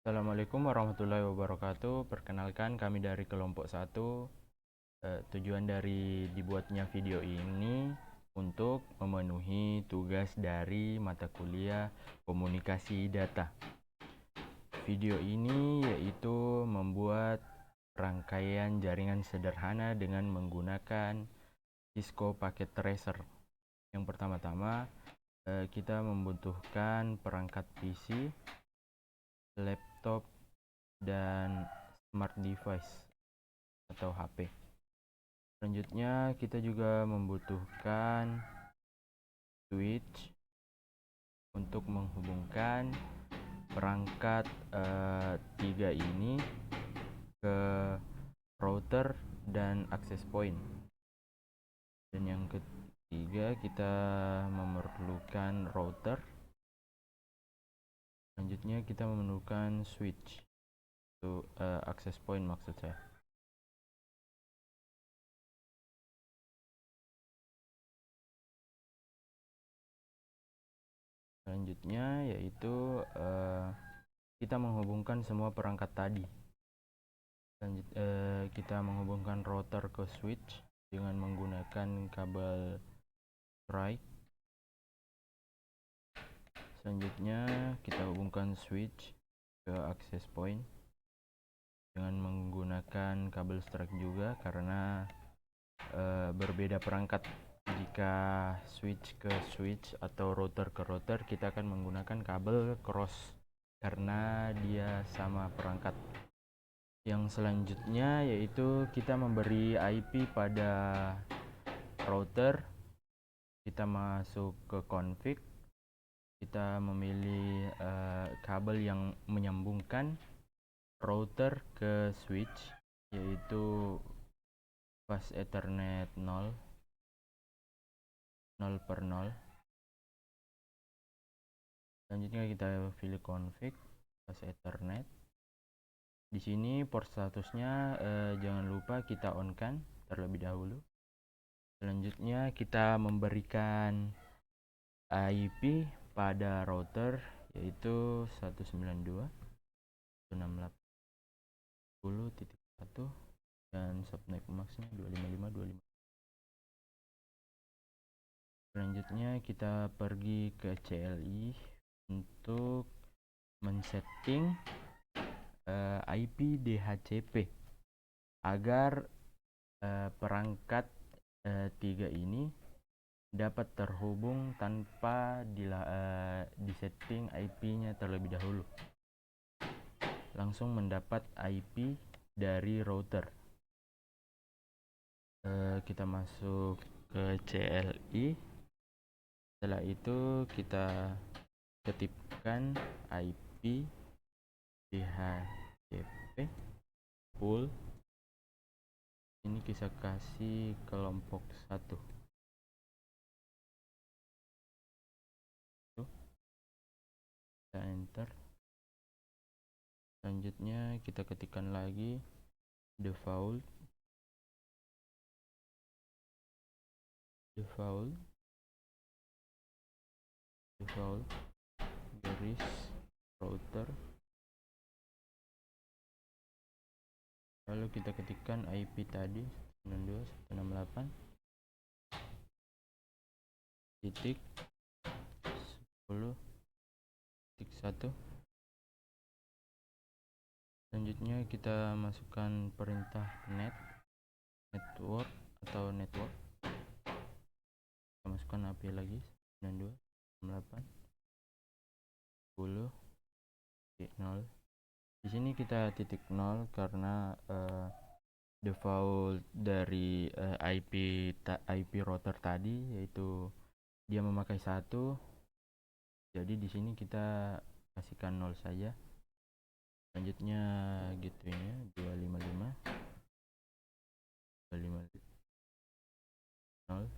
Assalamualaikum warahmatullahi wabarakatuh. Perkenalkan kami dari kelompok 1. Tujuan dari dibuatnya video ini untuk memenuhi tugas dari mata kuliah komunikasi data. Video ini yaitu membuat rangkaian jaringan sederhana dengan menggunakan Cisco Packet Tracer. Yang pertama-tama kita membutuhkan perangkat PC, laptop, dan smart device atau HP. Selanjutnya kita juga membutuhkan switch untuk menghubungkan perangkat tiga ini ke router dan access point. Dan yang ketiga kita memerlukan router. Selanjutnya kita memerlukan switch untuk access point maksud saya. Selanjutnya yaitu kita menghubungkan semua perangkat tadi. Kita menghubungkan router ke switch dengan menggunakan kabel strike. Selanjutnya kita hubungkan switch ke access point dengan menggunakan kabel strike juga, karena berbeda perangkat. Jika switch ke switch atau router ke router, kita akan menggunakan kabel cross karena dia sama perangkat. Yang selanjutnya yaitu kita memberi IP pada router. Kita masuk ke config, kita memilih kabel yang menyambungkan router ke switch, yaitu fast ethernet 0 per 0. Selanjutnya kita pilih config fast ethernet. Di sini port statusnya jangan lupa kita on kan terlebih dahulu. Selanjutnya kita memberikan IP pada router yaitu 192.168.10.1 dan subnet maxnya 255.25. Selanjutnya kita pergi ke CLI untuk men-setting IP DHCP agar perangkat tiga ini dapat terhubung tanpa disetting IP-nya terlebih dahulu. Langsung mendapat IP dari router. Kita masuk ke CLI. Setelah itu kita ketikkan IP DHCP full. Ini kita kasih kelompok 1. Kita enter. Selanjutnya kita ketikkan lagi default garis router, lalu kita ketikkan IP tadi 92.168.10.1. Selanjutnya kita masukkan perintah network. Kita masukkan IP lagi 92.168.10.0. Di sini kita titik 0 karena default dari IP router tadi yaitu dia memakai 1. Jadi di sini kita kasihkan 0 saja. Selanjutnya gateway-nya 255.0.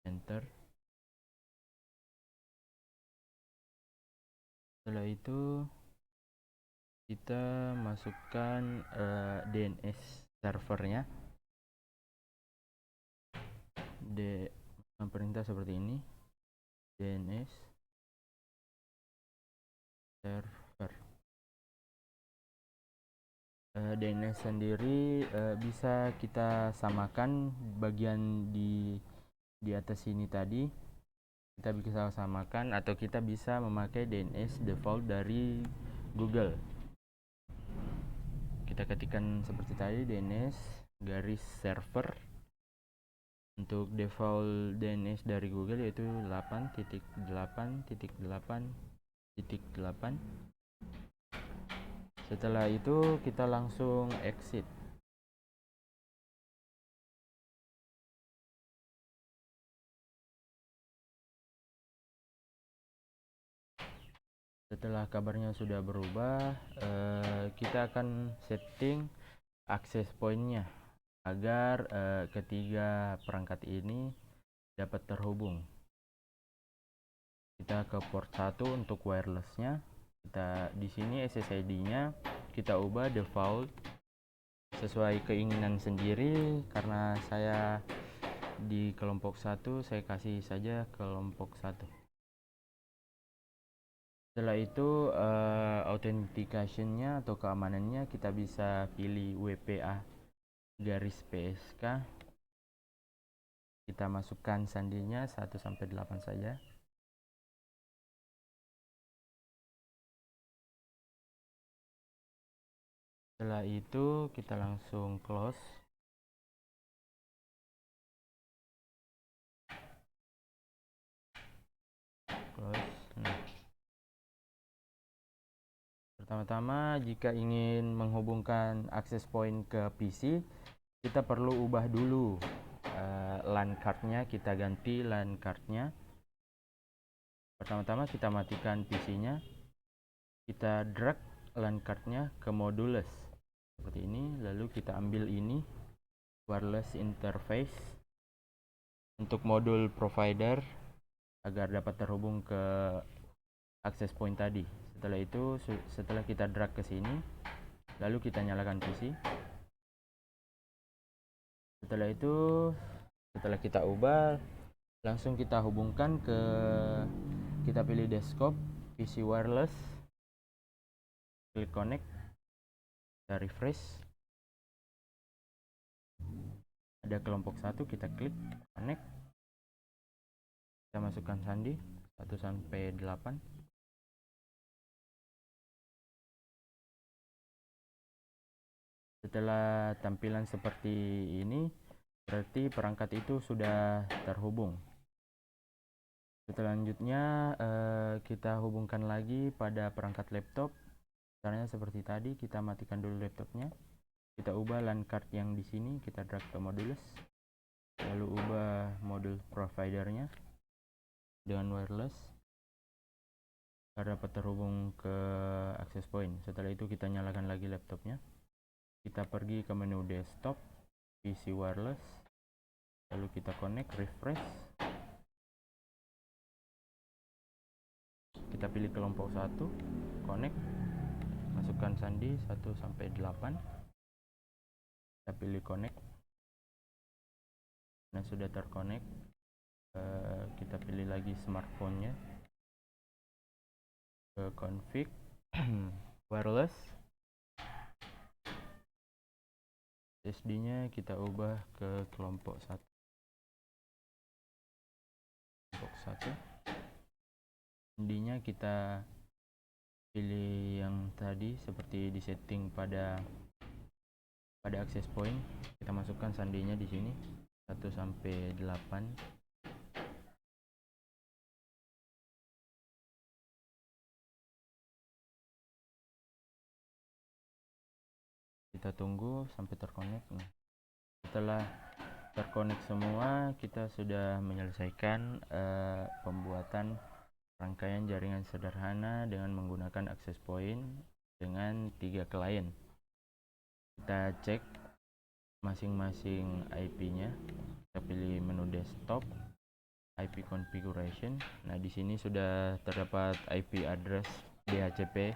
Enter. Setelah itu kita masukkan DNS servernya. Perintah seperti ini, DNS server. DNS sendiri bisa kita samakan bagian di atas sini tadi. Kita bisa samakan atau kita bisa memakai DNS default dari Google. Kita ketikkan seperti tadi DNS garis server. Untuk default DNS dari Google yaitu 8.8.8.8. Setelah itu kita langsung exit. Setelah kabarnya sudah berubah, kita akan setting access point-nya agar ketiga perangkat ini dapat terhubung. Kita ke port 1 untuk wireless-nya. Kita di sini SSID-nya kita ubah default sesuai keinginan sendiri. Karena saya di kelompok 1, saya kasih saja kelompok 1. Setelah itu authentication-nya atau keamanannya kita bisa pilih WPA garis PSK. Kita masukkan sandinya 1 sampai 8 saja. Setelah itu kita langsung close. Nah, pertama-tama jika ingin menghubungkan access point ke PC, kita perlu ubah dulu LAN card-nya. Kita ganti LAN card-nya. Pertama-tama kita matikan PC-nya. Kita drag LAN card-nya ke modulus seperti ini, lalu kita ambil ini wireless interface untuk modul provider agar dapat terhubung ke access point tadi. Setelah itu, setelah kita drag ke sini, lalu kita nyalakan PC. Setelah itu, setelah kita ubah, langsung kita hubungkan ke, kita pilih desktop, PC wireless, klik connect, kita refresh. Ada kelompok 1, kita klik connect. Kita masukkan sandi 1 sampai 8. Setelah tampilan seperti ini, berarti perangkat itu sudah terhubung. Selanjutnya kita hubungkan lagi pada perangkat laptop. Caranya seperti tadi, kita matikan dulu laptopnya. Kita ubah LAN card yang di sini, kita drag ke modulus. Lalu ubah modul providernya dengan wireless agar dapat terhubung ke access point. Setelah itu kita nyalakan lagi laptopnya. Kita pergi ke menu desktop, PC wireless, lalu kita connect, refresh. Kita pilih kelompok 1, connect, masukkan sandi 1 sampai 8. Kita pilih connect. Nah, sudah terconnect. Kita pilih lagi smartphone-nya. Ke config wireless. SSD-nya kita ubah ke kelompok 1. Kelompok 1. Sandinya kita pilih yang tadi seperti di setting pada access point. Kita masukkan sandinya di sini 1 sampai 8. Kita tunggu sampai terconnect. Nah, setelah terconnect semua, kita sudah menyelesaikan pembuatan rangkaian jaringan sederhana dengan menggunakan access point dengan 3 klien. Kita cek masing-masing IP-nya. Kita pilih menu desktop, IP configuration. Nah, di sini sudah terdapat IP address DHCP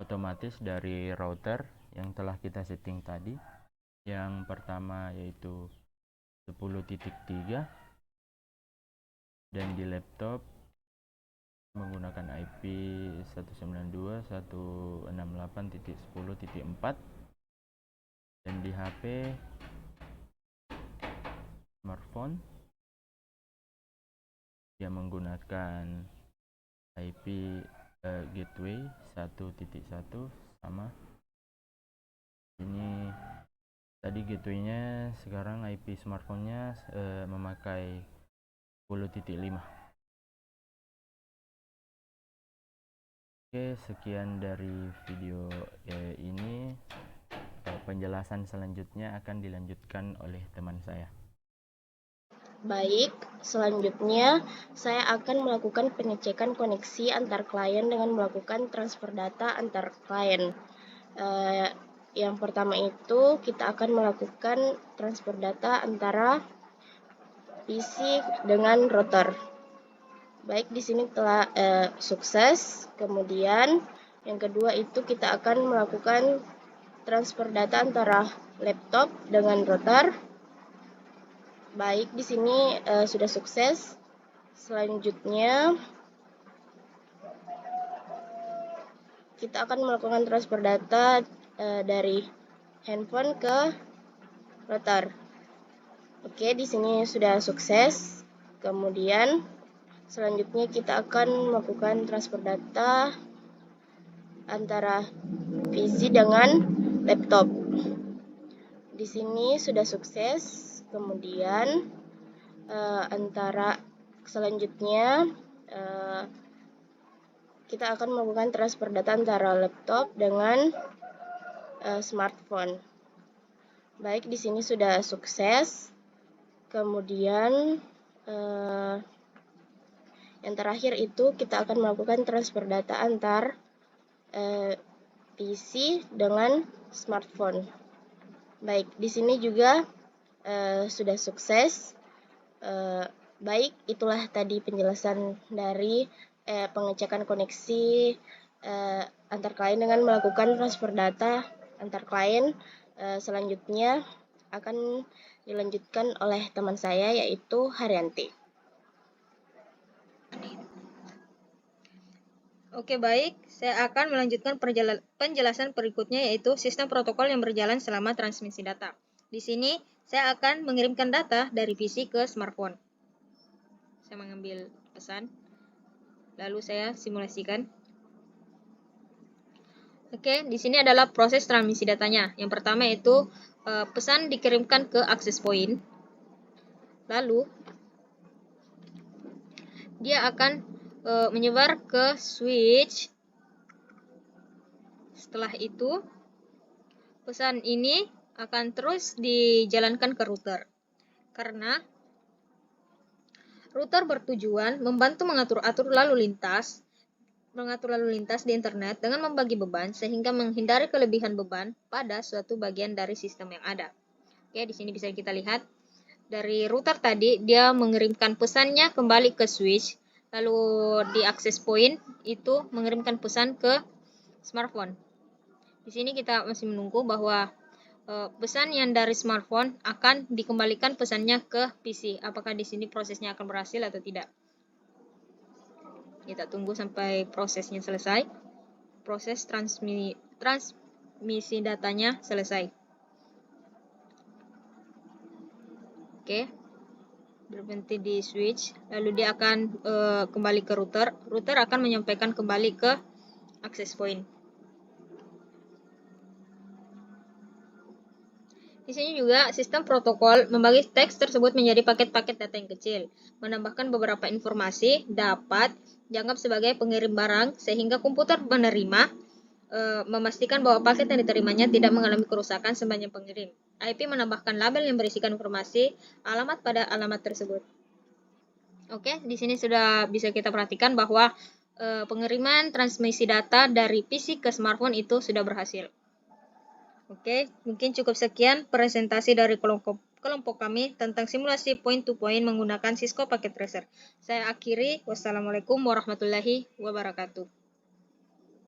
otomatis dari router yang telah kita setting tadi. Yang pertama yaitu 10.3, dan di laptop menggunakan IP 192.168.10.4. Dan di HP smartphone dia menggunakan IP gateway 1.1 sama ini tadi gateway-nya, sekarang IP smartphone-nya memakai 10.5. Oke, sekian dari video ini. Penjelasan selanjutnya akan dilanjutkan oleh teman saya. Baik, selanjutnya saya akan melakukan pengecekan koneksi antar klien dengan melakukan transfer data antar klien. Yang pertama itu kita akan melakukan transfer data antara PC dengan router. Baik, di sini telah sukses. Kemudian yang kedua itu kita akan melakukan transfer data antara laptop dengan router. Baik, di sini sudah sukses. Selanjutnya kita akan melakukan transfer data dari handphone ke router. Oke, di sini sudah sukses. Kemudian selanjutnya kita akan melakukan transfer data antara PC dengan laptop. Di sini sudah sukses. Kemudian selanjutnya kita akan melakukan transfer data antara laptop dengan smartphone. Baik, di sini sudah sukses. Kemudian yang terakhir itu kita akan melakukan transfer data antar PC dengan smartphone. Baik, di sini juga sudah sukses. Baik, itulah tadi penjelasan dari pengecekan koneksi antar klien dengan melakukan transfer data antar klien. Selanjutnya akan dilanjutkan oleh teman saya, yaitu Haryanti. Oke, baik. Saya akan melanjutkan penjelasan berikutnya, yaitu sistem protokol yang berjalan selama transmisi data. Di sini, saya akan mengirimkan data dari PC ke smartphone. Saya mengambil pesan, lalu saya simulasikan. Oke, di sini adalah proses transmisi datanya. Yang pertama yaitu pesan dikirimkan ke access point. Lalu, dia akan menyebar ke switch. Setelah itu, pesan ini akan terus dijalankan ke router. Karena router bertujuan membantu mengatur lalu lintas di internet dengan membagi beban sehingga menghindari kelebihan beban pada suatu bagian dari sistem yang ada. Oke, di sini bisa kita lihat dari router tadi dia mengirimkan pesannya kembali ke switch, lalu di access point itu mengirimkan pesan ke smartphone. Di sini kita masih menunggu bahwa pesan yang dari smartphone akan dikembalikan pesannya ke PC. Apakah di sini prosesnya akan berhasil atau tidak? Kita tunggu sampai prosesnya selesai. Proses transmisi datanya selesai. Oke. Berhenti di switch, lalu dia akan kembali ke router. Router akan menyampaikan kembali ke access point. Di sini juga sistem protokol membagi teks tersebut menjadi paket-paket data yang kecil, menambahkan beberapa informasi dapat dianggap sebagai pengirim barang sehingga komputer penerima memastikan bahwa paket yang diterimanya tidak mengalami kerusakan sepanjang pengirim. IP menambahkan label yang berisikan informasi alamat pada alamat tersebut. Oke, di sini sudah bisa kita perhatikan bahwa pengiriman transmisi data dari PC ke smartphone itu sudah berhasil. Oke, mungkin cukup sekian presentasi dari kelompok kami tentang simulasi point-to-point menggunakan Cisco Packet Tracer. Saya akhiri. Wassalamualaikum warahmatullahi wabarakatuh.